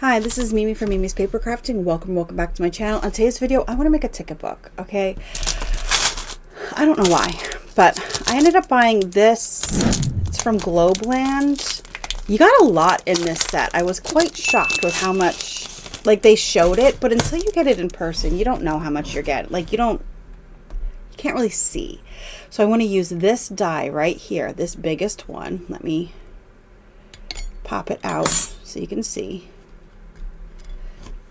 Hi, this is Mimi from Mimi's Paper Crafting. Welcome back to my channel. On today's video, I want to make a ticket book, okay? I don't know why, but I ended up buying this. It's from Globeland. You got a lot in this set. I was quite shocked with how much, like, they showed it, but until you get it in person, you don't know how much you're getting. Like, you can't really see. So I want to use this die right here, this biggest one. Let me pop it out so you can see.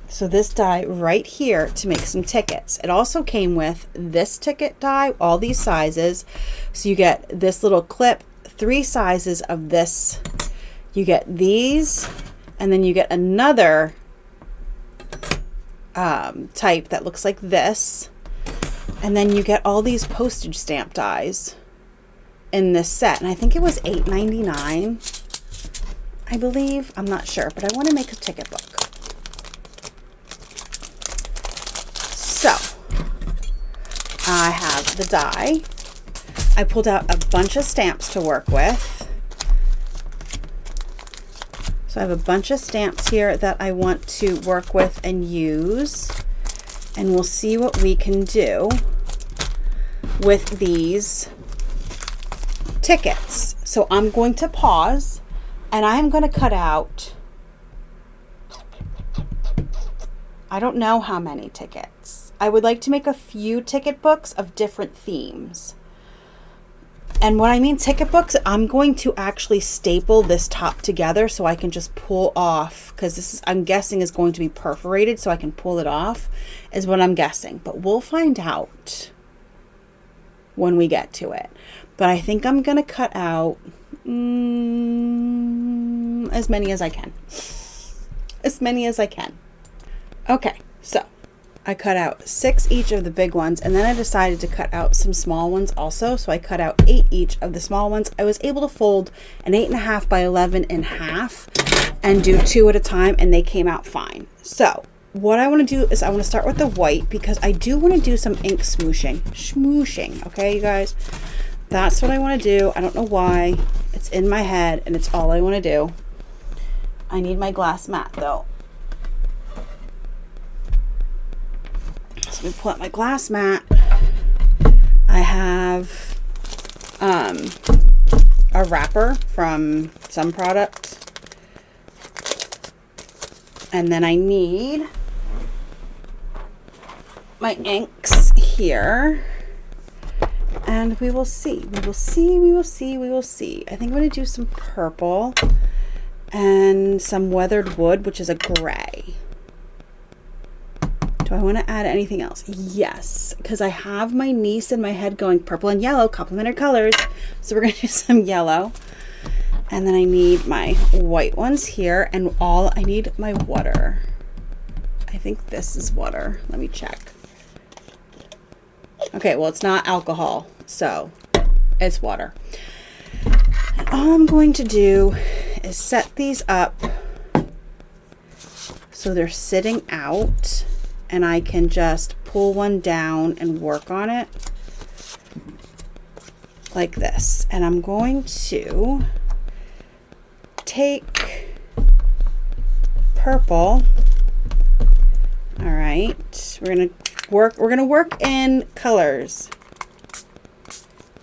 So this die right here to make some tickets. It also came with this ticket die, all these sizes. So you get this little clip, 3 sizes of this. You get these, and then you get another type that looks like this. And then you get all these postage stamp dies in this set. And I think it was $8.99, I believe. I'm not sure, but I want to make a ticket book. So, I have the die. I pulled out a bunch of stamps to work with. So I have a bunch of stamps here that I want to work with and use. And we'll see what we can do with these tickets. So I'm going to pause and I am going to cut out, I don't know how many tickets. I would like to make a few ticket books of different themes. And when I mean ticket books, I'm going to actually staple this top together so I can just pull off, because this is, I'm guessing, is going to be perforated so I can pull it off, is what I'm guessing. But we'll find out when we get to it. But I think I'm going to cut out as many as I can. As many as I can. Okay, so I cut out 6 each of the big ones, and then I decided to cut out some small ones also. So I cut out 8 each of the small ones. I was able to fold an 8.5 by 11 in half and do 2 at a time, and they came out fine. So what I want to do is I want to start with the white because I do want to do some ink smooshing. Okay, you guys, that's what I want to do. I don't know why. It's in my head and it's all I want to do. I need my glass mat though. So let me pull out my glass mat. I have a wrapper from some product. And then I need my inks here. And we will see. We will see. I think I'm going to do some purple and some weathered wood, which is a gray. Do I want to add anything else? Yes, because I have my niece in my head going purple and yellow, complementary colors. So we're going to do some yellow. And then I need my white ones here, and I need my water. I think this is water. Let me check. Okay, well, it's not alcohol, so it's water. And all I'm going to do is set these up so they're sitting out. And I can just pull one down and work on it like this. And I'm going to take purple. All right, we're gonna work in colors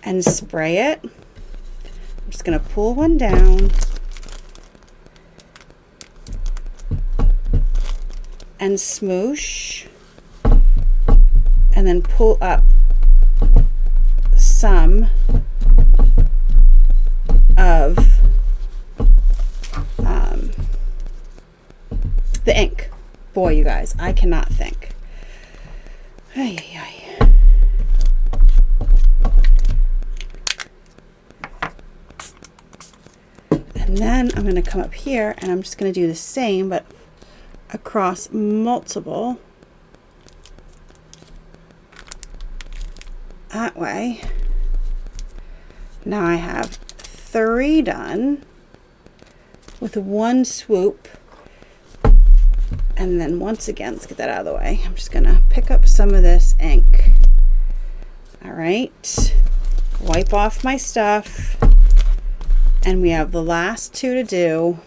and spray it. I'm just gonna pull one down and smoosh, and then pull up some of the ink. Boy, you guys, I cannot think. Ay, ay, ay. And then I'm going to come up here and I'm just going to do the same, but across multiple. That way. Now I have 3 done with 1 swoop. And then once again, let's get that out of the way. I'm just going to pick up some of this ink. All right. Wipe off my stuff. And we have the last 2 to do.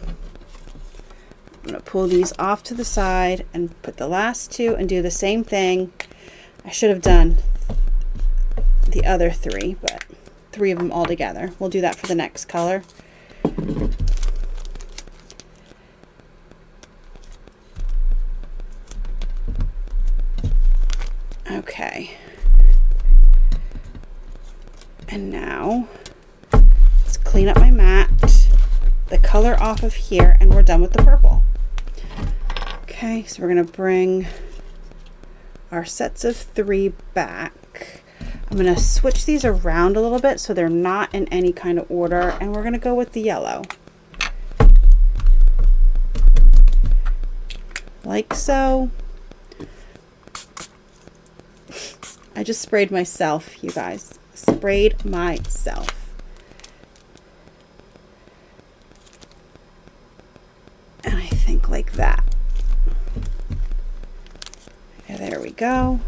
I'm going to pull these off to the side and put the last two and do the same thing. I should have done the other three, but 3 of them all together. We'll do that for the next color. Okay. And now let's clean up my mat, the color off of here, and we're done with the purple. Okay, so we're going to bring our sets of 3 back. I'm going to switch these around a little bit so they're not in any kind of order, and we're going to go with the yellow. Like so. I just sprayed myself, you guys. Sprayed myself. And I think like that. Okay, there we go.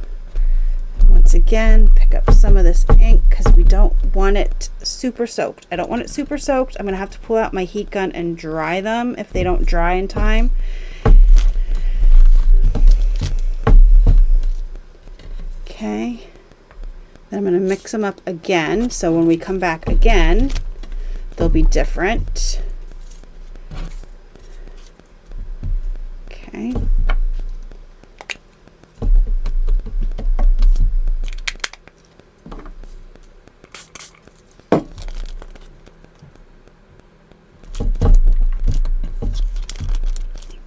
Once again, pick up some of this ink because we don't want it super soaked. I don't want it super soaked. I'm going to have to pull out my heat gun and dry them if they don't dry in time. Okay. Then I'm going to mix them up again. So when we come back again, they'll be different. Okay.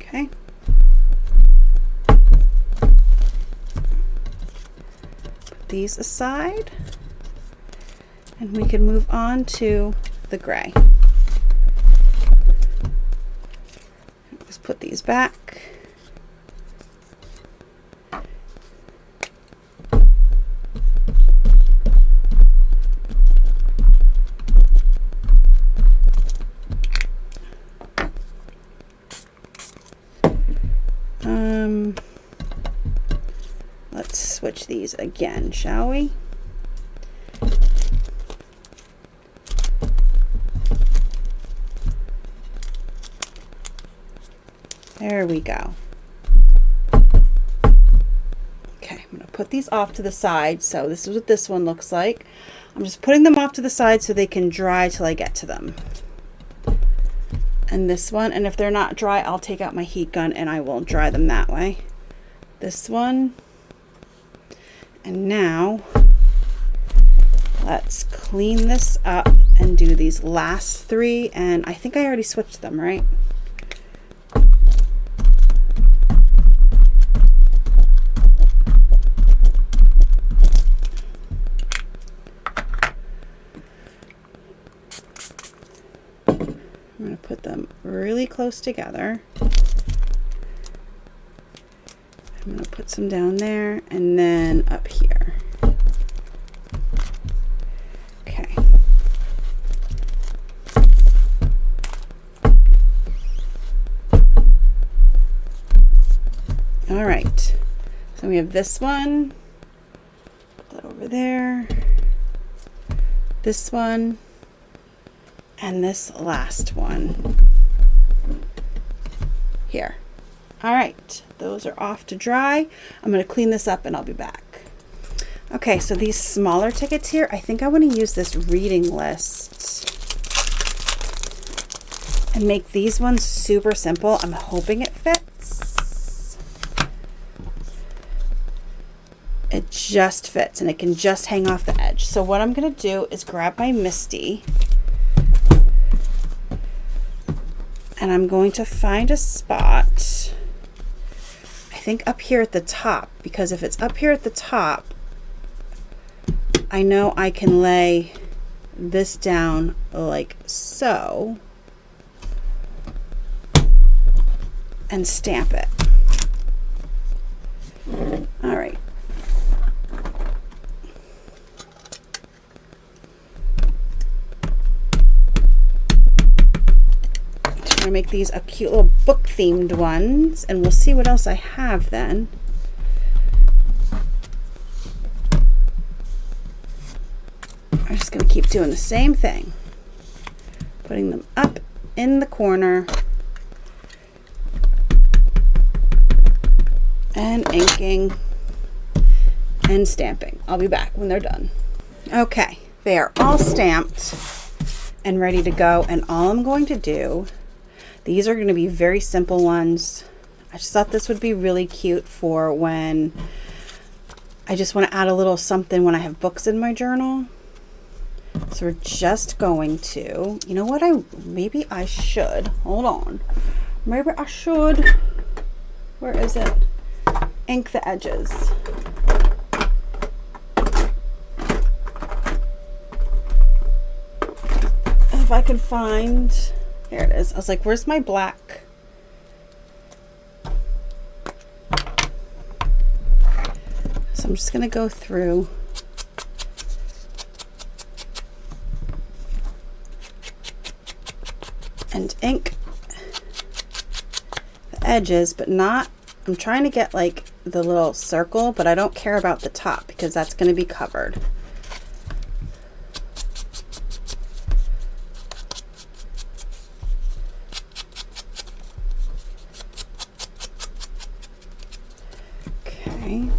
Okay. Put these aside, and we can move on to the gray. Let's put these back. Let's switch these again, shall we? There we go. Okay, I'm going to put these off to the side. So this is what this one looks like. I'm just putting them off to the side so they can dry till I get to them. And this one, and if they're not dry, I'll take out my heat gun and I will dry them that way. This one. And now let's clean this up and do these last 3. And I think I already switched them, right? I'm going to put them really close together. I'm going to put some down there and then up here. Okay. All right. So we have this one. Put that over there. This one. And this last one here. All right, those are off to dry. I'm going to clean this up and I'll be back. Okay, so these smaller tickets here, I think I want to use this reading list and make these ones super simple. I'm hoping it fits. It just fits and it can just hang off the edge. So what I'm going to do is grab my Misty. And I'm going to find a spot, I think up here at the top, because if it's up here at the top, I know I can lay this down like so and stamp it. All right. I'm gonna make these a cute little book themed ones, and we'll see what else I have then. I'm just gonna keep doing the same thing, putting them up in the corner and inking and stamping. I'll be back when they're done. Okay, they are all stamped and ready to go, and all I'm going to do, these are going to be very simple ones. I just thought this would be really cute for when I just want to add a little something when I have books in my journal. So we're just going to, you know what, maybe I should, hold on. Maybe I should, where is it? Ink the edges. If I could find, here it is. I was like, where's my black? So I'm just going to go through and ink the edges, but not, I'm trying to get like the little circle, but I don't care about the top because that's going to be covered. Okay.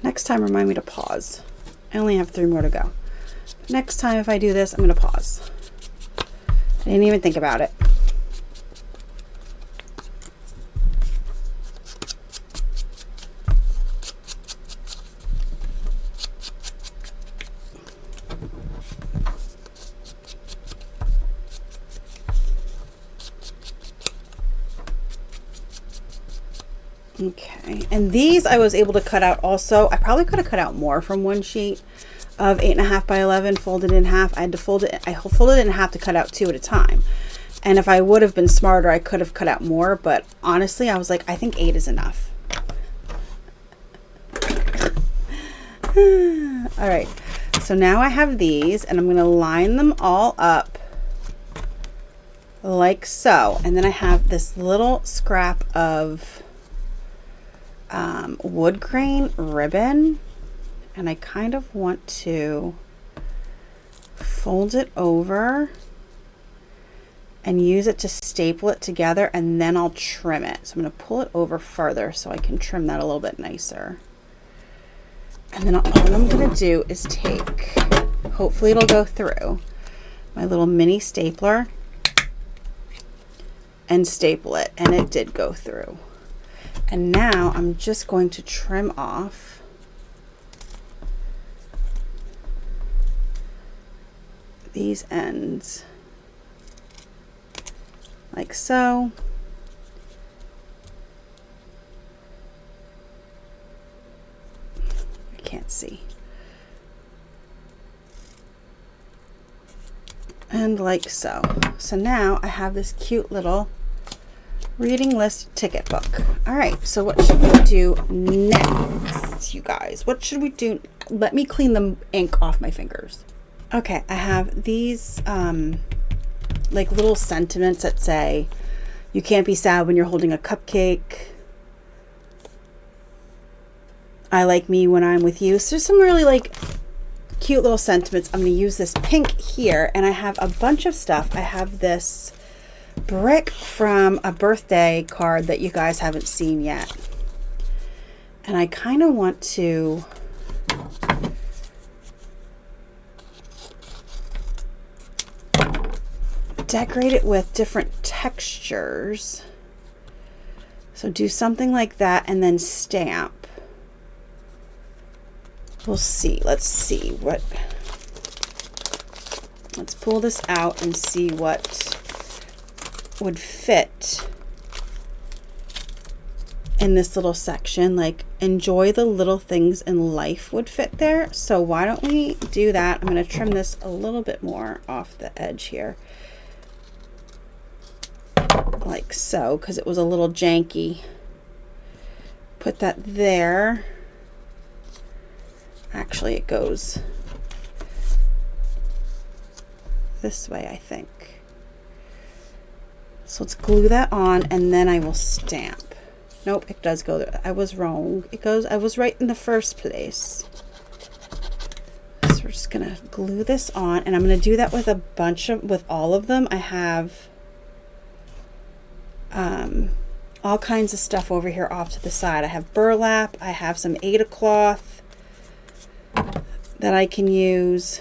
Next time, remind me to pause. I only have 3 more to go. Next time, if I do this, I'm going to pause. I didn't even think about it. Okay, and these I was able to cut out also. I probably could have cut out more from one sheet of 8.5 by 11 folded in half. I had to fold it, I folded it in half to cut out 2 at a time. And if I would have been smarter, I could have cut out more, but honestly, I was like, I think 8 is enough. All right, so now I have these, and I'm going to line them all up like so. And then I have this little scrap of wood grain ribbon, and I kind of want to fold it over and use it to staple it together, and then I'll trim it. So I'm going to pull it over further so I can trim that a little bit nicer. And then all I'm going to do is take, hopefully it'll go through, my little mini stapler and staple it, and it did go through. And now I'm just going to trim off these ends like so. I can't see. And like so. So now I have this cute little reading list ticket book. All right, so what should we do next, you guys? What should we do? Let me clean the ink off my fingers. Okay, I have these like little sentiments that say, you can't be sad when you're holding a cupcake. I like me when I'm with you. So there's some really like cute little sentiments. I'm going to use this pink here, and I have a bunch of stuff. I have this brick from a birthday card that you guys haven't seen yet, and I kind of want to decorate it with different textures. So do something like that and then stamp. We'll see. Let's see what, let's pull this out and see what would fit in this little section. Like, enjoy the little things in life would fit there. So why don't we do that? I'm going to trim this a little bit more off the edge here, like so, because it was a little janky. Put that there. Actually, it goes this way, I think. So let's glue that on, and then I will stamp. Nope, it does go there. I was wrong. I was right in the first place. So we're just gonna glue this on, and I'm gonna do that with with all of them. I have all kinds of stuff over here off to the side. I have burlap, I have some Aida cloth that I can use.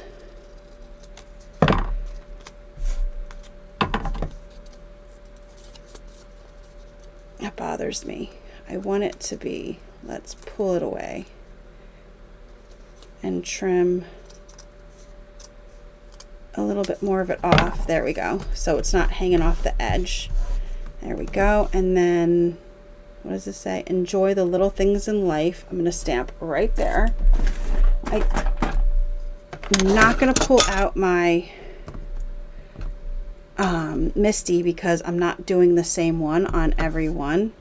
That bothers me. I want it to be, let's pull it away and trim a little bit more of it off. There we go. So it's not hanging off the edge. There we go. And then, what does it say? Enjoy the little things in life. I'm going to stamp right there. I'm not going to pull out my Misty because I'm not doing the same one on every one.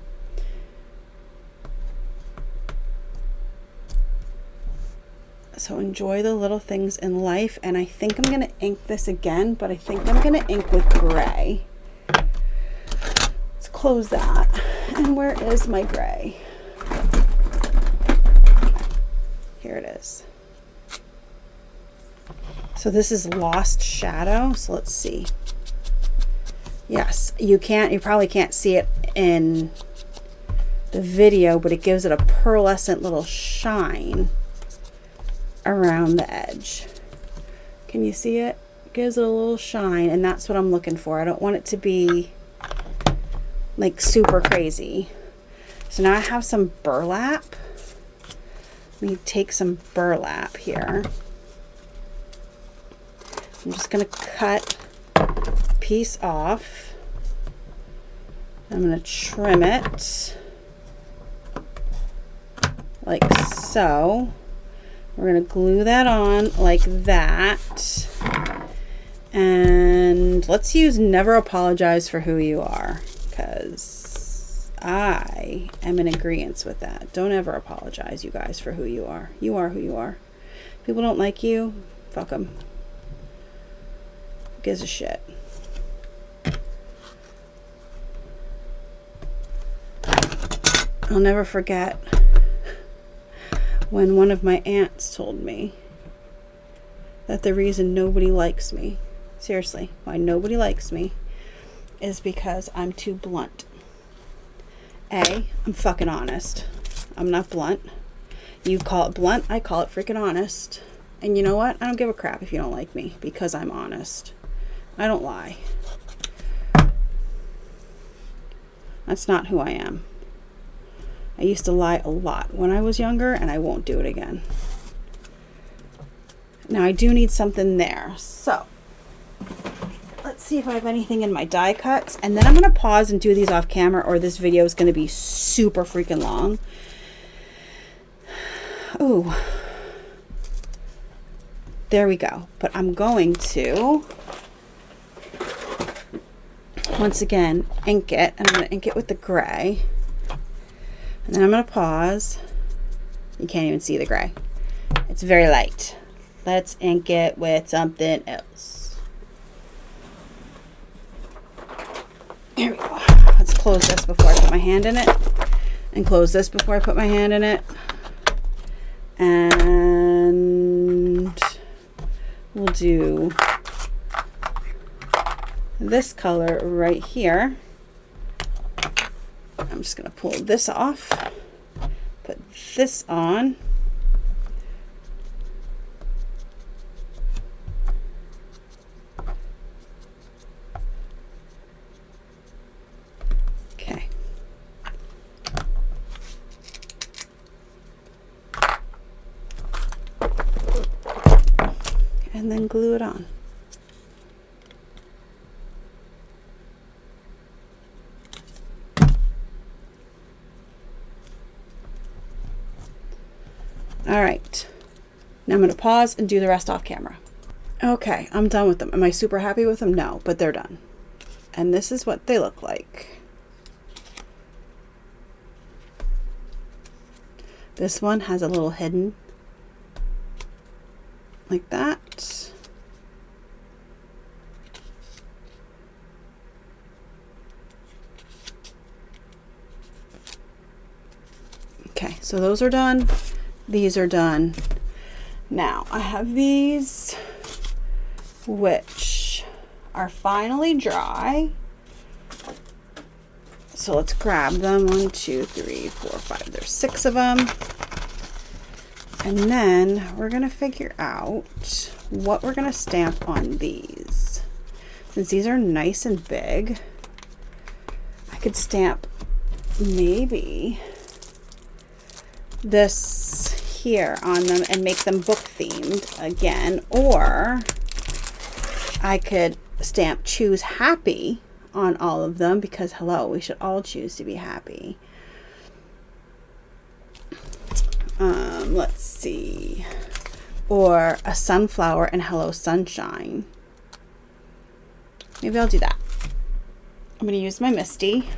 So enjoy the little things in life. And I think I'm going to ink this again, but I think I'm going to ink with gray. Let's close that. And where is my gray? Here it is. So this is Lost Shadow. So let's see. Yes, you probably can't see it in the video, but it gives it a pearlescent little shine around the edge. Can you see it? It gives it a little shine, and that's what I'm looking for. I don't want it to be like super crazy. So now I have some burlap. Let me take some burlap here. I'm just going to cut a piece off. I'm going to trim it like so. We're going to glue that on like that. And let's use Never Apologize for Who You Are, because I am in agreement with that. Don't ever apologize, you guys, for who you are. You are who you are. People don't like you, fuck them. Who gives a shit? I'll never forget when one of my aunts told me that the reason nobody likes me, seriously, why nobody likes me, is because I'm too blunt. I'm fucking honest. I'm not blunt. You call it blunt, I call it freaking honest. And you know what? I don't give a crap if you don't like me, because I'm honest. I don't lie. That's not who I am. I used to lie a lot when I was younger, and I won't do it again. Now I do need something there. So let's see if I have anything in my die cuts, and then I'm going to pause and do these off camera, or this video is going to be super freaking long. Ooh. There we go. But I'm going to, once again, ink it, and I'm going to ink it with the gray. And then I'm going to pause. You can't even see the gray. It's very light. Let's ink it with something else. Here we go. Let's close this before I put my hand in it. And close this before I put my hand in it. And we'll do this color right here. I'm just going to pull this off, put this on. Okay. And then glue it on. All right, now I'm going to pause and do the rest off camera. Okay, I'm done with them. Am I super happy with them? No, but they're done. And this is what they look like. This one has a little hidden like that. So those are done. These are done. Now I have these, which are finally dry. So let's grab them. 1, 2, 3, 4, 5. There's 6 of them. And then we're going to figure out what we're going to stamp on these. Since these are nice and big, I could stamp maybe this here on them and make them book themed again, or I could stamp choose happy on all of them, because hello, we should all choose to be happy. Let's see, or a sunflower and hello sunshine. Maybe I'll do that. I'm going to use my Misty,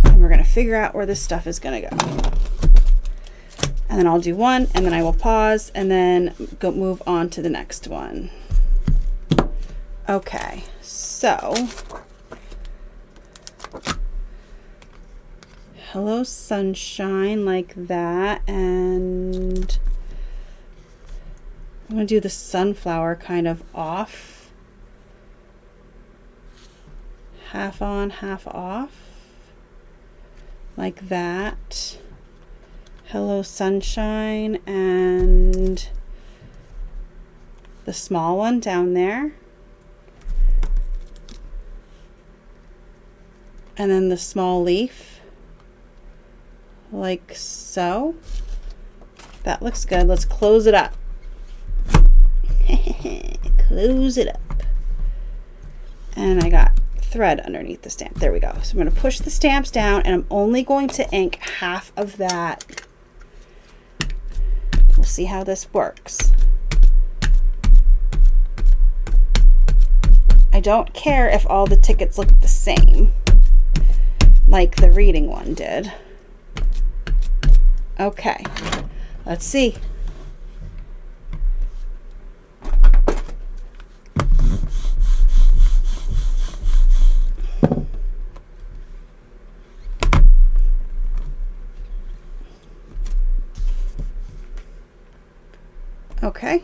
and we're going to figure out where this stuff is going to go. And then I'll do one, and then I will pause, and then go move on to the next one. Okay, so hello sunshine, like that, and I'm going to do the sunflower kind of off. Half on, half off. Like that. Hello sunshine, and the small one down there. And then the small leaf. Like so. That looks good. Let's close it up. Close it up. And I got thread underneath the stamp. There we go. So I'm going to push the stamps down, and I'm only going to ink half of that. We'll see how this works. I don't care if all the tickets look the same, like the reading one did. Okay, let's see. Okay,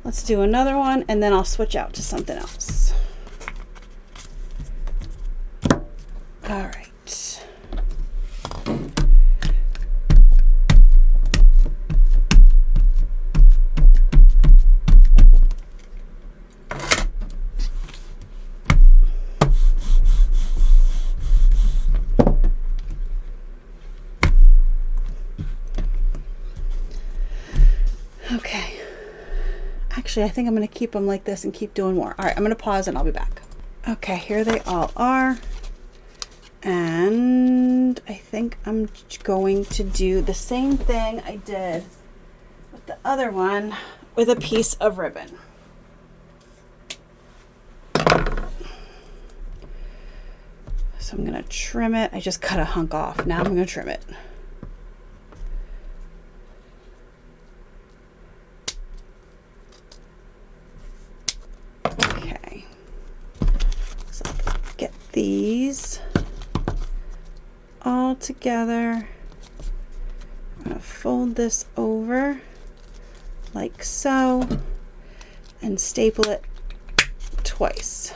let's do another one, and then I'll switch out to something else. All right. Okay. Actually, I think I'm going to keep them like this and keep doing more. All right, I'm going to pause and I'll be back. Okay, here they all are. And I think I'm going to do the same thing I did with the other one with a piece of ribbon. So I'm going to trim it. I just cut a hunk off. Now I'm going to trim it. Okay. So get these all together. I'm going to fold this over like so and staple it twice.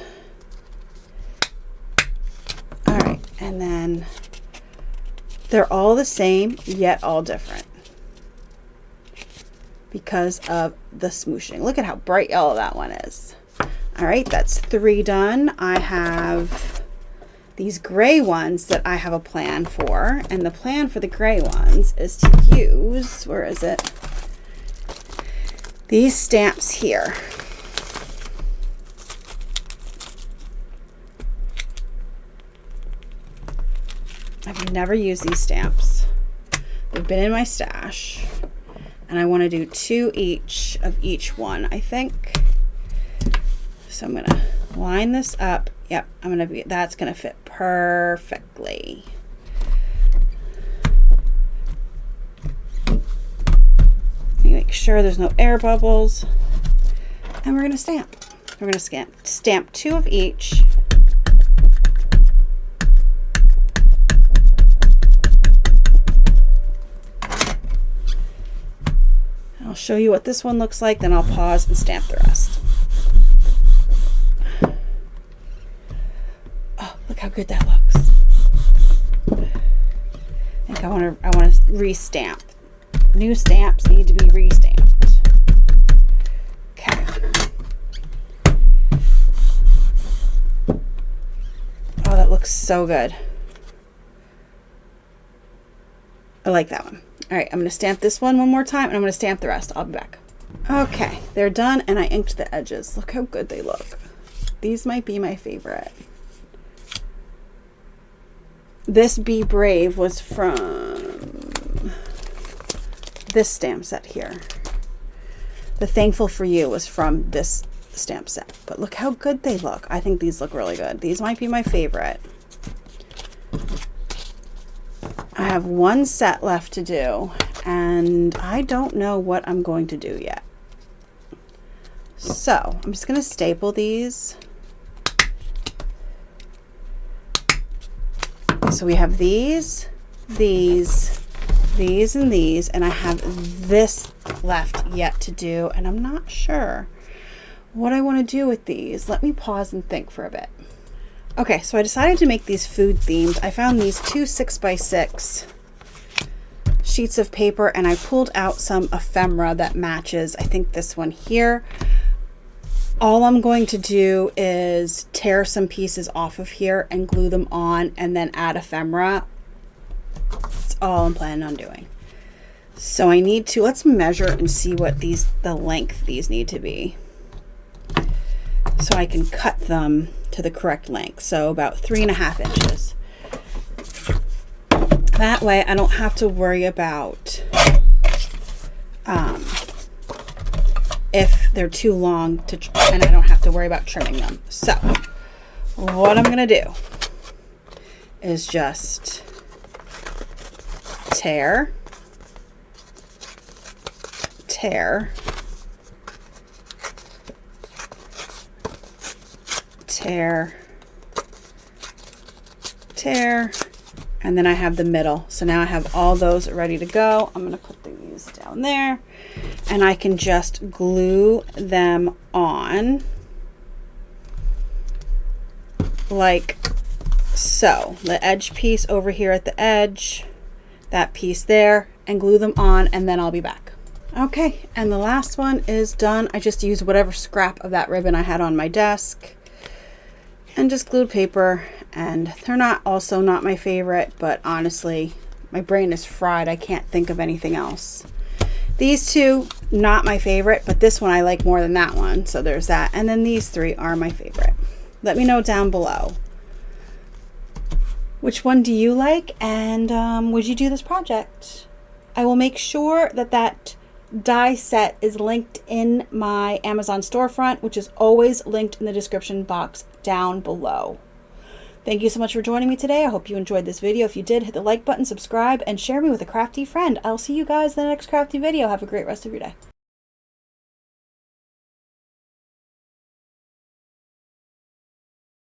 All right, and then they're all the same yet all different because of the smooshing. Look at how bright yellow that one is. All right, that's 3 done. I have these gray ones that I have a plan for, and the plan for the gray ones is to use, where is it? These stamps here. I've never used these stamps. They've been in my stash, and I want to do 2 each of each one, I think. So I'm gonna line this up. Yep, that's gonna fit perfectly. Make sure there's no air bubbles, and we're gonna stamp. We're gonna stamp 2 of each. show you what this one looks like, then I'll pause and stamp the rest. Oh, look how good that looks. I think I want to re-stamp. New stamps need to be re-stamped. Okay. Oh, that looks so good. I like that one. All right, I'm going to stamp this one more time, and I'm going to stamp the rest. I'll be back. Okay, they're done, and I inked the edges. Look how good they look. These might be my favorite. This Be Brave was from this stamp set here. The Thankful for You was from this stamp set. But look how good they look. I think these look really good. These might be my favorite. I have one set left to do, and I don't know what I'm going to do yet. So I'm just going to staple these. So we have these, and these, and I have this left yet to do, and I'm not sure what I want to do with these. Let me pause and think for a bit. Okay, so I decided to make these food themed. I found these 2 6x6 sheets of paper, and I pulled out some ephemera that matches, I think, this one here. All I'm going to do is tear some pieces off of here and glue them on, and then add ephemera. That's all I'm planning on doing. So I need to, let's measure and see what the length these need to be, so I can cut them to the correct length. So about 3.5 inches. That way I don't have to worry about if they're too long and I don't have to worry about trimming them. So what I'm gonna do is just tear, tear, tear, tear, and then I have the middle. So now I have all those ready to go. I'm gonna put these down there, and I can just glue them on like so. The edge piece over here at the edge, that piece there, and glue them on, and then I'll be back. Okay, and the last one is done. I just used whatever scrap of that ribbon I had on my desk and just glued paper, and they're not my favorite, but honestly, my brain is fried. I can't think of anything else. These two, not my favorite, but this one I like more than that one, so there's that. And then these 3 are my favorite. Let me know down below, which one do you like, and would you do this project? I will make sure that die set is linked in my Amazon storefront, which is always linked in the description box down below. Thank you so much for joining me today. I hope you enjoyed this video. If you did, hit the like button, subscribe, and share me with a crafty friend. I'll see you guys in the next crafty video. Have a great rest of your day.